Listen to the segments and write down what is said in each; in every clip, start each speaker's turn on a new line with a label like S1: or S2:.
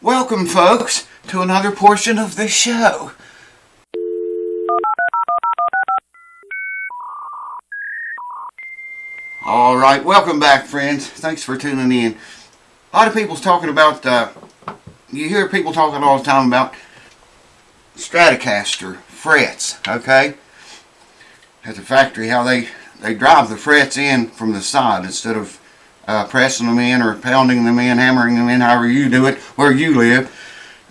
S1: Welcome, folks, to another portion of the show. Alright, welcome back, friends. Thanks for tuning in. A lot of people's talking about, you hear people talking all the time about Stratocaster frets, okay? At the factory, how they drive the frets in from the side instead of pressing them in or pounding them in, hammering them in, however you do it, where you live.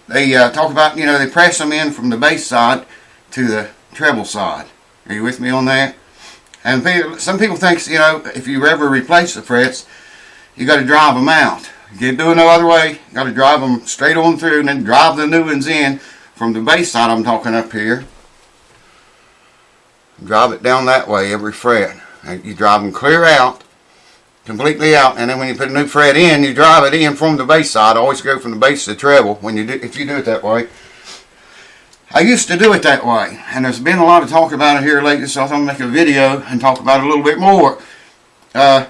S1: They talk about, they press them in from the bass side to the treble side. Are you with me on that? And some people think, if you ever replace the frets, you got to drive them out. You can't do it no other way. You got to drive them straight on through and then drive the new ones in from the bass side I'm talking up here. Drive it down that way, every fret. And you drive them clear out, completely out, and then when you put a new fret in, you drive it in from the bass side. Always go from the bass to the treble if you do it that way. I used to do it that way, and there's been a lot of talk about it here lately, so I thought I'd make a video and talk about it a little bit more. The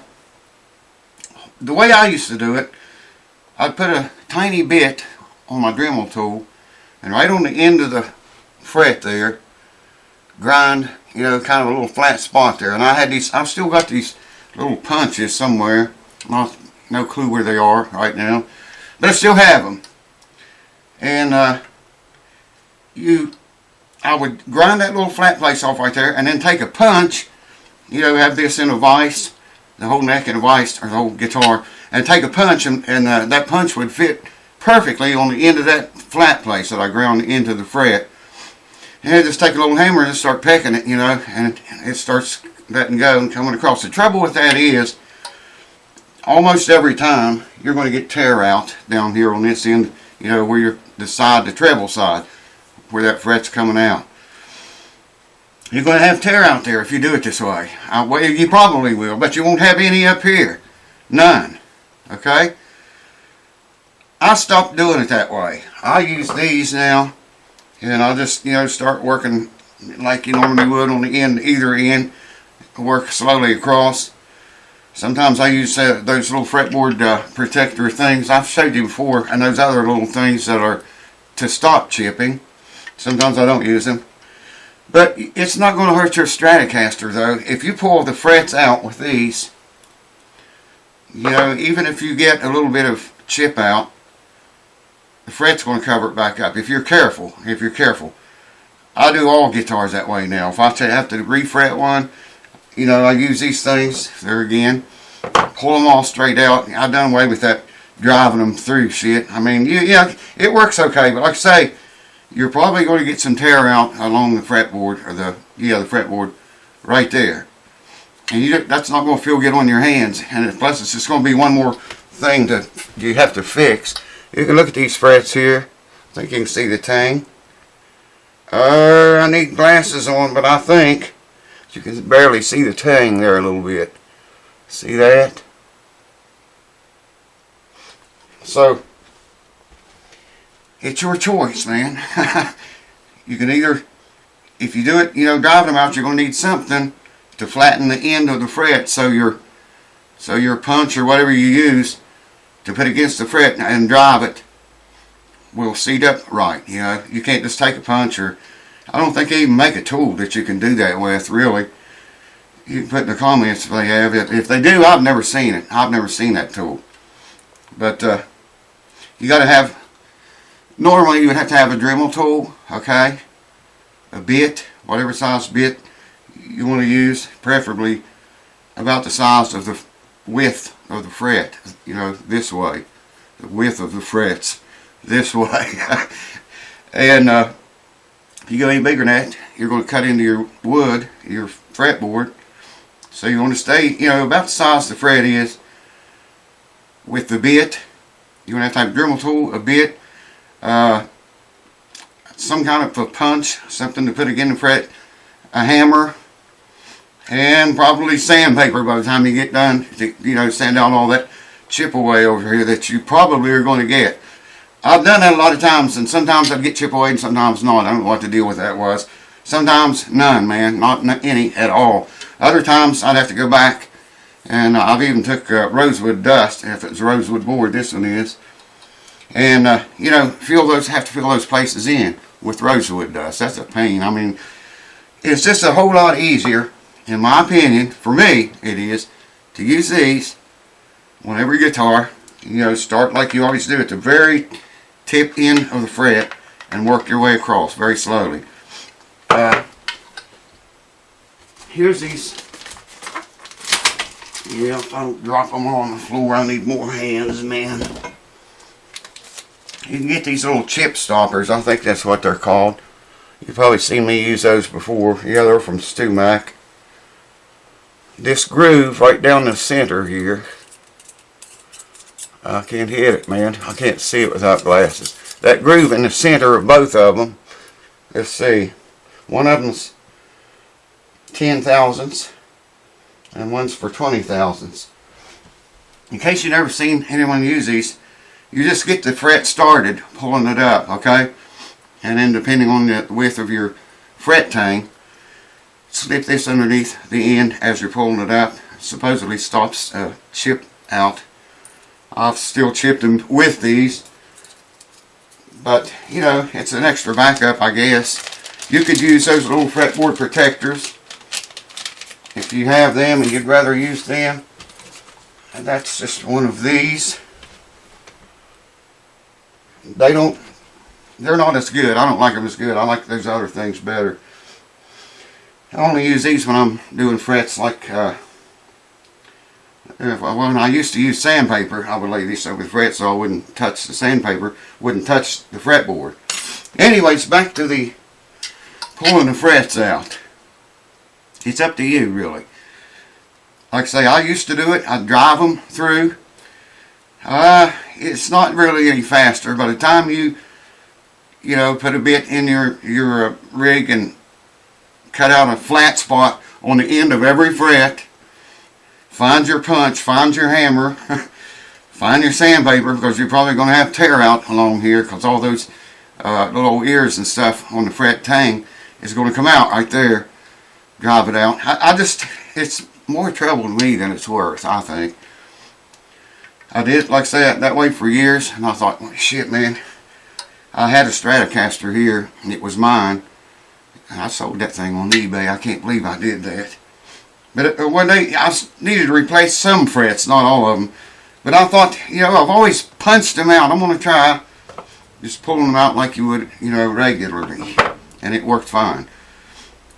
S1: way I used to do it, I'd put a tiny bit on my Dremel tool, and right on the end of the fret there, grind, kind of a little flat spot there. And I've still got these little punches somewhere. No clue where they are right now, but I still have them. And I would grind that little flat place off right there, and then take a punch. Have this in a vise, the whole neck in a vise, or the whole guitar, and take a punch, and that punch would fit perfectly on the end of that flat place that I ground into the fret. And I just take a little hammer and just start pecking it, and it starts letting go and coming across. The trouble with that is, almost every time you're going to get tear out down here on this end, where you're the treble side, where that fret's coming out. You're going to have tear out there if you do it this way. Well, you probably will, but you won't have any up here. None. Okay? I stopped doing it that way. I use these now, and I'll just, start working like you normally would on the end, either end, work slowly across. Sometimes I use those little fretboard protector things I've showed you before, and those other little things that are to stop chipping. Sometimes I don't use them. But it's not going to hurt your Stratocaster, though. If you pull the frets out with these, even if you get a little bit of chip out, the fret's going to cover it back up if you're careful. I do all guitars that way now. If I have to refret one, I use these things there again, pull them all straight out. I've done away with that driving them through shit. I mean, it works okay, but like I say, you're probably going to get some tear out along the fretboard, or the fretboard right there. And that's not going to feel good on your hands. And plus, it's just going to be one more thing you have to fix. You can look at these frets here. I think you can see the tang. I need glasses on, but I think you can barely see the tang there a little bit. See that? So, it's your choice, man. You can either, if you do it, driving them out, you're going to need something to flatten the end of the fret, so your punch or whatever you use to put against the fret and drive it will seat up right. You can't just take a punch, or I don't think they even make a tool that you can do that with, really. You can put in the comments if they have it. If they do, I've never seen it. I've never seen that tool. But you got to have, normally you would have to have a Dremel tool, okay? A bit, whatever size bit you want to use, preferably about the size of the width of the fret, this way. The width of the frets, this way. And if you go any bigger than that, you're going to cut into your wood, your fretboard. So you want to stay, about the size the fret is with the bit. You're going to have a Dremel tool, a bit, some kind of a punch, something to put against the fret, a hammer, and probably sandpaper by the time you get done to, sand out all that chip away over here that you probably are going to get. I've done that a lot of times, and sometimes I'd get chip away and sometimes not. I don't know what the deal with that was. Sometimes none, man, not any at all. Other times I'd have to go back, and I've even took rosewood dust, if it's rosewood board, this one is, and you know, have to fill those places in with rosewood dust. That's a pain. I mean, it's just a whole lot easier, in my opinion, for me it is, to use these on every guitar. You know, start like you always do at the very tip end of the fret and work your way across very slowly. Here's these. Yeah, if I don't drop them on the floor, I need more hands, man. You can get these little chip stoppers. I think that's what they're called. You've probably seen me use those before. Yeah, they're from STUMAC. This groove right down the center here, I can't hit it, man. I can't see it without glasses. That groove in the center of both of them, let's see, one of them's 10 thousandths and one's for 20 thousandths. In case you've never seen anyone use these, you just get the fret started pulling it up, okay? And then depending on the width of your fret tang, slip this underneath the end as you're pulling it up. It supposedly stops chip out. I've still chipped them with these, but you know, it's an extra backup, I guess. You could use those little fretboard protectors if you have them and you'd rather use them. And that's just one of these. They're not as good. I don't like them as good. I like those other things better. I only use these when I'm doing frets like, when I used to use sandpaper, I would lay this over the fret so I wouldn't touch the sandpaper, wouldn't touch the fretboard. Anyways, back to the pulling the frets out. It's up to you, really. Like I say, I used to do it. I'd drive them through. It's not really any faster. By the time you know, put a bit in your rig and cut out a flat spot on the end of every fret, find your punch, find your hammer, find your sandpaper, because you're probably going to have tear out along here, because all those little ears and stuff on the fret tang is going to come out right there. Drive it out. It's more trouble to me than it's worth, I think. I did, like I said, that way for years, and I thought, well, shit, man. I had a Stratocaster here, and it was mine. And I sold that thing on eBay. I can't believe I did that. But one day, I needed to replace some frets, not all of them. But I thought, you know, I've always punched them out. I'm going to try just pulling them out like you would, you know, regularly. And it worked fine.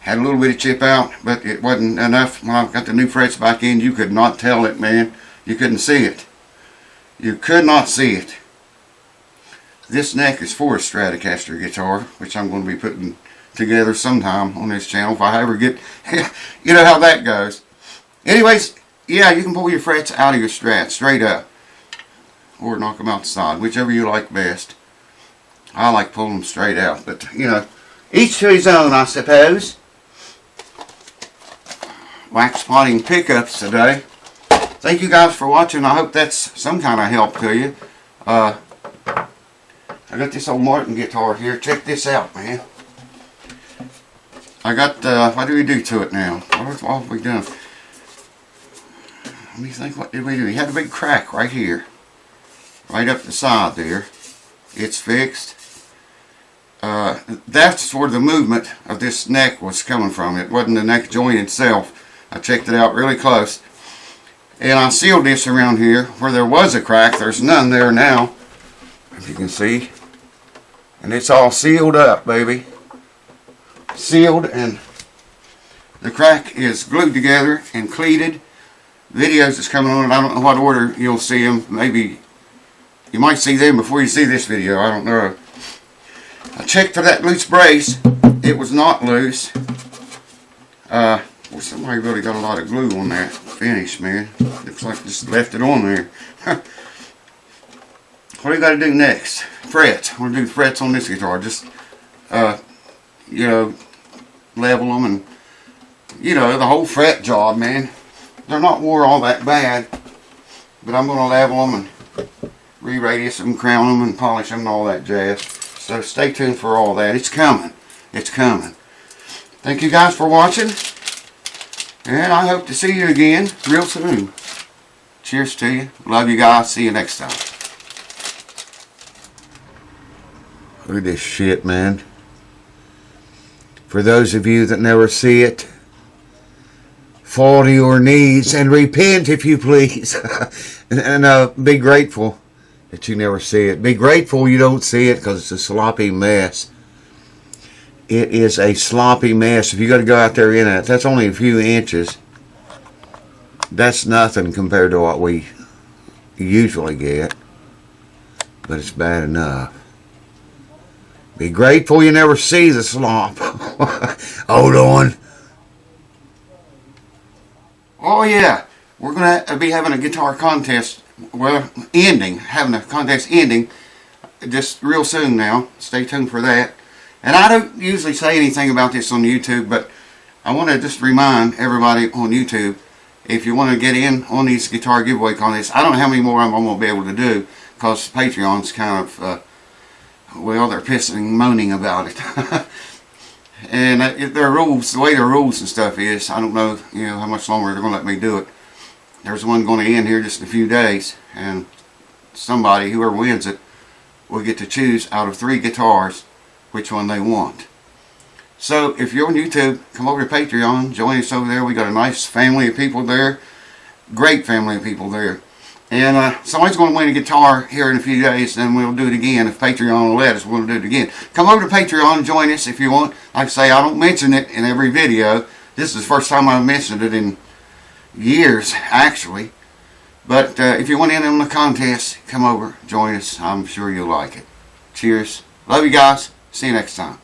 S1: Had a little bit of chip out, but it wasn't enough. When I got the new frets back in, you could not tell it, man. You couldn't see it. You could not see it. This neck is for a Stratocaster guitar, which I'm going to be putting together sometime on this channel if I ever get, you know how that goes. Anyways, yeah, you can pull your frets out of your Strat straight up, or knock them out the side, whichever you like best. I like pulling them straight out, but you know, each to his own, I suppose. Wax potting pickups today. Thank you guys for watching. I hope that's some kind of help to you. I got this old Martin guitar here. Check this out, man. I got, what do we do to it now? What have we done? Let me think, what did we do? He had a big crack right here. Right up the side there. It's fixed. That's where the movement of this neck was coming from. It wasn't the neck joint itself. I checked it out really close. And I sealed this around here where there was a crack. There's none there now, if you can see. And it's all sealed up, baby. Sealed, and the crack is glued together and cleated. Videos is coming on, and I don't know what order you'll see them. Maybe you might see them before you see this video. I don't know. I checked for that loose brace. It was not loose. Well, somebody really got a lot of glue on that finish, man. Looks like just left it on there. What do you got to do next? Frets. I'm going to do frets on this guitar. Just, you know, level them and, you know, the whole fret job, man. They're not wore all that bad, but I'm going to level them and re-radius them, crown them, and polish them and all that jazz. So stay tuned for all that. It's coming. It's coming. Thank you guys for watching. And I hope to see you again real soon. Cheers to you. Love you guys. See you next time. Look at this shit, man. For those of you that never see it, fall to your knees and repent, if you please. and be grateful that you never see it. Be grateful you don't see it, because it's a sloppy mess. It is a sloppy mess. If you got to go out there in it, that's only a few inches. That's nothing compared to what we usually get. But it's bad enough. Be grateful you never see the slop. Hold on. Oh yeah, we're going to be having a guitar contest. Well, having a contest ending just real soon now. Stay tuned for that. And I don't usually say anything about this on YouTube, but I want to just remind everybody on YouTube, if you want to get in on these guitar giveaway contests, I don't know how many more I'm going to be able to do, because Patreon's kind of, well, they're pissing and moaning about it. And their rules, the way their rules and stuff is, I don't know, how much longer they're going to let me do it. There's one going to end here just in a few days, and somebody, whoever wins it, will get to choose out of 3 guitars which one they want. So if you're on YouTube, come over to Patreon, join us over there. We got a nice family of people there, great family of people there. And somebody's going to win a guitar here in a few days, then we'll do it again. If Patreon will let us, we'll do it again. Come over to Patreon and join us if you want. Like I say, I don't mention it in every video. This is the first time I've mentioned it in years, actually. But if you want in on the contest, come over, join us. I'm sure you'll like it. Cheers. Love you guys. See you next time.